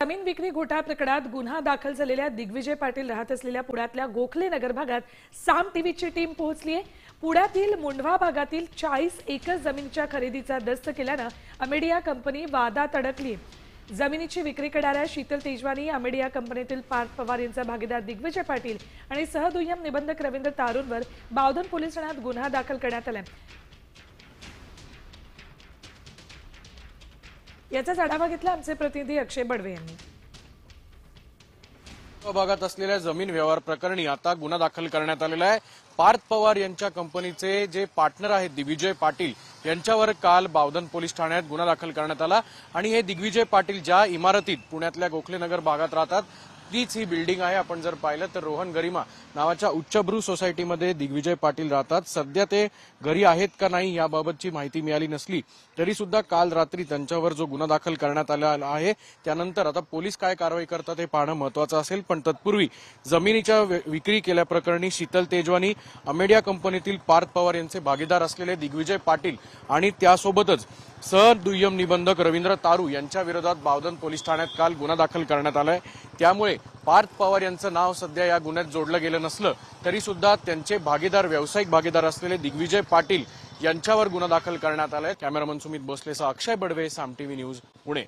जमीन विक्री घोटाळा प्रकरणात गुन्हा दाखल झालेल्या दिग्विजय पाटील राहत असलेल्या पुण्यातल्या गोखले नगर भागात साम टीव्हीची टीम पोहोचली आहे। पुण्यातील मुंढवा भागातील 40 एकर जमिनीच्या खरेदीचा दस्त केल्यानं अमेडिया कंपनी वादात अडकली। जमिनीची विक्री करणाऱ्या शीतल तेजवानी, अमेडिया कंपनीतील पार्थ पवार यांचा भागीदार दिग्विजय पाटील आणि सहदुय्यम निबंधक रवींद्र तारूंवर बावधन पोलीस ठाण्यात गुन्हा दाखल करण्यात आला। याचाच आढावा घेतला आमचे प्रतिनिधी अक्षय बडवे यांनी। भागात असलेल्या जमीन व्यवहार प्रकरणी आता गुन्हा दाखल करण्यात आलेला आहे। पार्थ पवार यांच्या कंपनीचे जे पार्टनर आहेत दिग्विजय पाटील यांच्यावर काल बावधन पोलीस ठाण्यात गुन्हा दाखल करण्यात आला आणि हे दिग्विजय पाटील ज्या इमारतीत पुण्यातल्या गोखलेनगर भागात राहतात तीच ही बिल्डिंग आहे। आपण जर पाहिलं तर रोहन गरिमा नावाच्या उच्चभ्रू सोसायटीमध्ये दिग्विजय पाटील राहतात। सध्या ते घरी आहेत का नाही याबाबतची माहिती मिळाली नसली तरी सुद्धा काल रात्री त्यांच्यावर जो गुन्हा दाखल करण्यात आला आहे त्यानंतर आता पोलीस काय कारवाई करतात हे पाहणं महत्त्वाचं असेल। पण तत्पूर्वी जमिनीच्या विक्री केल्याप्रकरणी शीतल तेजवानी, अमेडिया कंपनीतील पार्थ पवार यांचे भागीदार असलेले दिग्विजय पाटील आणि त्यासोबतच सहदुय्यम निबंधक रवींद्र तारू यांच्या विरोधात बावधन पोलीस ठाण्यात काल गुन्हा दाखल करण्यात आलाय। त्यामुळे पार्थ पवार यांचं नाव सध्या या गुन्ह्यात जोडलं गेलं नसलं तरी सुद्धा त्यांचे भागीदार, व्यावसायिक भागीदार असलेले दिग्विजय पाटील यांच्यावर गुन्हा दाखल करण्यात आलाय। कॅमेरामन सुमित भोसलेसह अक्षय बडवे, साम टीव्ही न्यूज, पुणे।